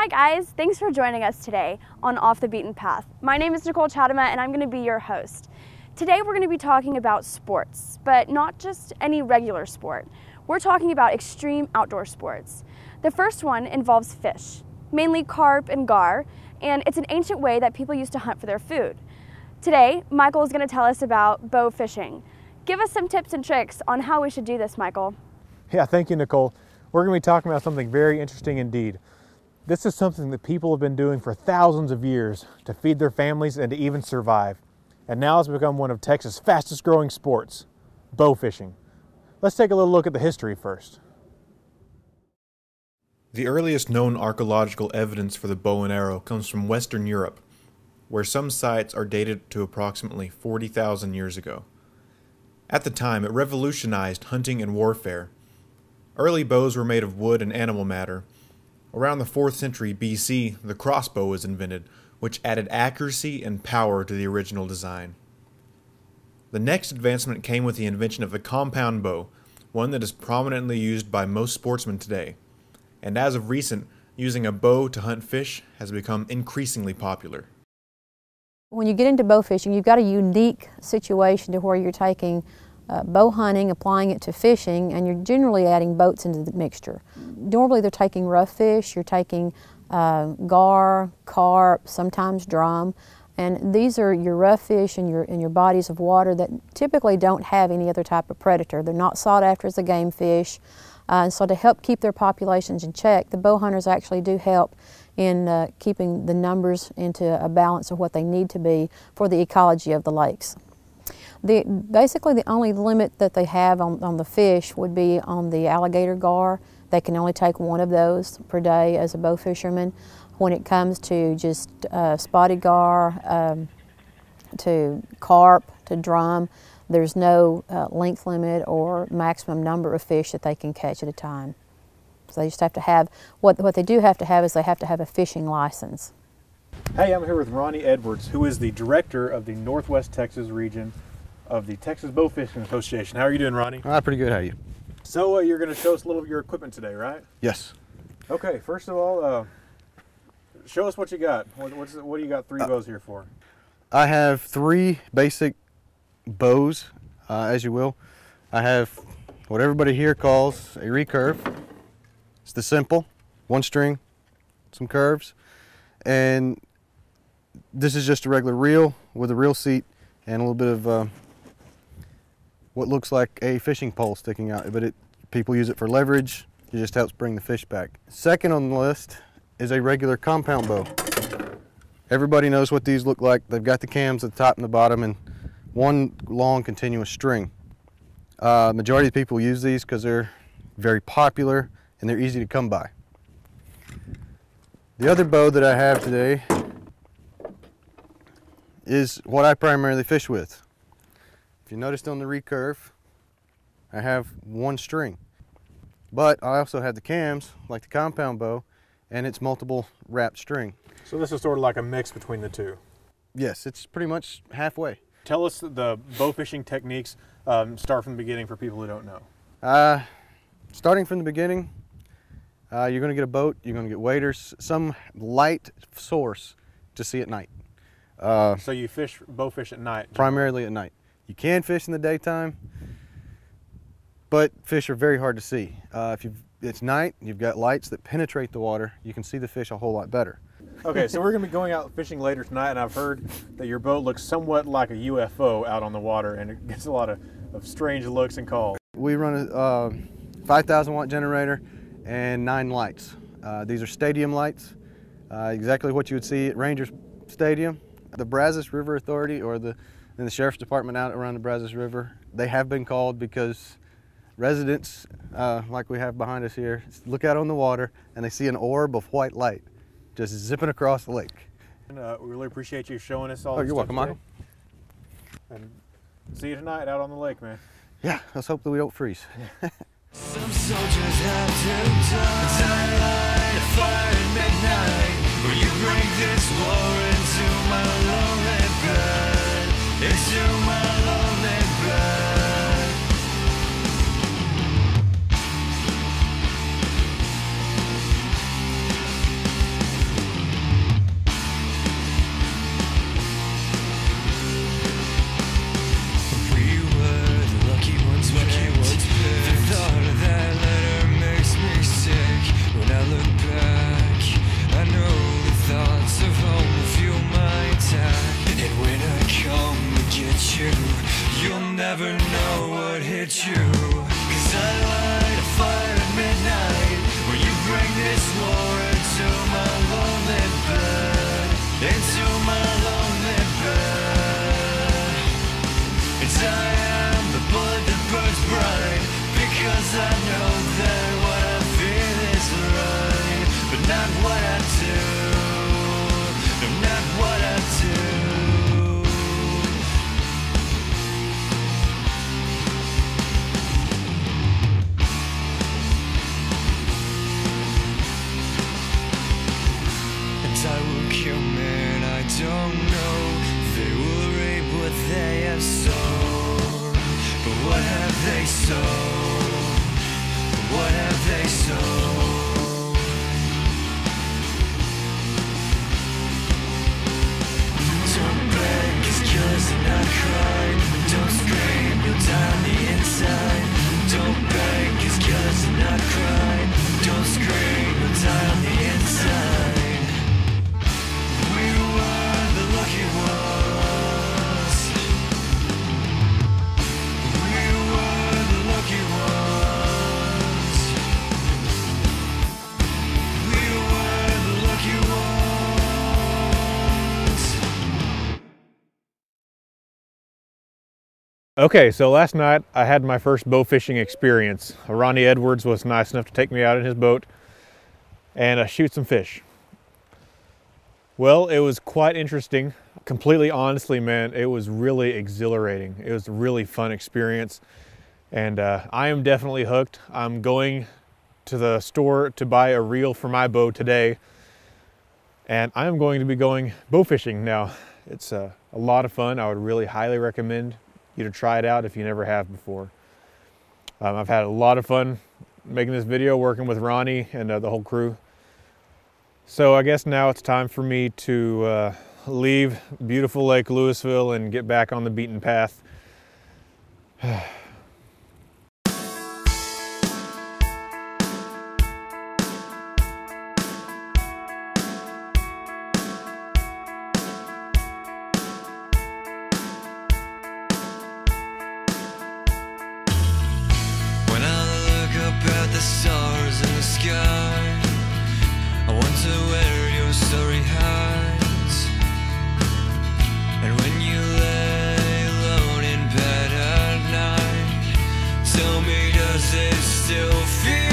guys, thanks for joining us today on Off the Beaten Path. My name is Nicole Chatama and I'm going to be your host. Today we're going to be talking about sports, but not just any regular sport. We're talking about extreme outdoor sports. The first one involves fish, mainly carp and gar, and it's an ancient way that people used to hunt for their food. Today, Michael is going to tell us about bow fishing. Give us some tips and tricks on how we should do this, Michael. Yeah, thank you, Nicole. We're going to be talking about something very interesting indeed. This is something that people have been doing for thousands of years to feed their families and to even survive. And now it's become one of Texas' fastest growing sports, bow fishing. Let's take a little look at the history first. The earliest known archaeological evidence for the bow and arrow comes from Western Europe, where some sites are dated to approximately 40,000 years ago. At the time, it revolutionized hunting and warfare. Early bows were made of wood and animal matter. Around the 4th century BC, the crossbow was invented, which added accuracy and power to the original design. The next advancement came with the invention of the compound bow, one that is prominently used by most sportsmen today. And as of recent, using a bow to hunt fish has become increasingly popular. When you get into bow fishing, you've got a unique situation to where you're taking bow hunting, applying it to fishing, and you're generally adding boats into the mixture. Normally they're taking rough fish, you're taking gar, carp, sometimes drum, and these are your rough fish in your bodies of water that typically don't have any other type of predator. They're not sought after as a game fish, and so to help keep their populations in check, the bow hunters actually do help in keeping the numbers into a balance of what they need to be for the ecology of the lakes. Basically the only limit that they have on the fish would be on the alligator gar. They can only take one of those per day as a bow fisherman. When it comes to just spotted gar, to carp, to drum, there's no length limit or maximum number of fish that they can catch at a time. So they just have to have, what they do have to have is they have to have a fishing license. Hey, I'm here with Ronnie Edwards, who is the director of the Northwest Texas region of the Texas Bow Fishing Association. How are you doing, Ronnie? Pretty good, how are you? So you're going to show us a little of your equipment today, right? Yes. Okay, first of all, show us what you got. What do you got 3 bows here for? I have 3 basic bows, as you will. I have what everybody here calls a recurve. It's the simple, 1 string, some curves, and this is just a regular reel with a reel seat and a little bit of what looks like a fishing pole sticking out, but people use it for leverage. It just helps bring the fish back. Second on the list is a regular compound bow. Everybody knows what these look like. They've got the cams at the top and the bottom and 1 long continuous string. Majority of people use these because they're very popular and they're easy to come by. The other bow that I have today is what I primarily fish with. If you noticed on the recurve, I have 1 string, but I also have the cams, like the compound bow, and it's multiple wrapped string. So this is sort of like a mix between the 2. Yes, it's pretty much halfway. Tell us the bow fishing techniques, start from the beginning for people who don't know. Starting from the beginning, you're going to get a boat, you're going to get waders, some light source to see at night. So you bow fish at night? Primarily at night. You can fish in the daytime, but fish are very hard to see. If it's night, you've got lights that penetrate the water, you can see the fish a whole lot better. Okay, so we're going to be going out fishing later tonight, and I've heard that your boat looks somewhat like a UFO out on the water, and it gets a lot of strange looks and calls. We run a 5,000 watt generator and 9 lights. These are stadium lights, exactly what you would see at Rangers Stadium. The Brazos River Authority or the Sheriff's Department out around the Brazos River, they have been called because residents, like we have behind us here, look out on the water and they see an orb of white light just zipping across the lake. And, we really appreciate you showing us all. Oh, you're welcome, Michael. And see you tonight out on the lake, man. Yeah, let's hope that we don't freeze. Some soldiers have to die a fire at midnight. Will you bring this war into my lonely blood? Into my lonely blood. never know what hit you. 'Cause I light a fire at midnight, where you bring this war into my lonely bed, into my lonely bed. And I am the bullet that burns bright, because I know that what I feel is right, but not what I do, no, not what I do. I will kill men I don't know. They will reap what they have sown. But what have they sown? What have they sown? Don't beg, 'cause killers are not crying. Don't scream, you'll die on the inside. Don't beg, 'cause killers are not crying. Don't scream, you'll die on the inside. Okay, so last night I had my first bow fishing experience. Ronnie Edwards was nice enough to take me out in his boat and shoot some fish. Well, it was quite interesting. Completely honestly, man, it was really exhilarating. It was a really fun experience, and I am definitely hooked. I'm going to the store to buy a reel for my bow today, and I am going to be going bow fishing now. It's a lot of fun. I would really highly recommend you to try it out if you never have before. I've had a lot of fun making this video, working with Ronnie and the whole crew. So I guess now it's time for me to leave beautiful Lake Louisville and get back on the beaten path. At the stars in the sky, I wonder where your story hides. And when you lay alone in bed at night, tell me, does it still feel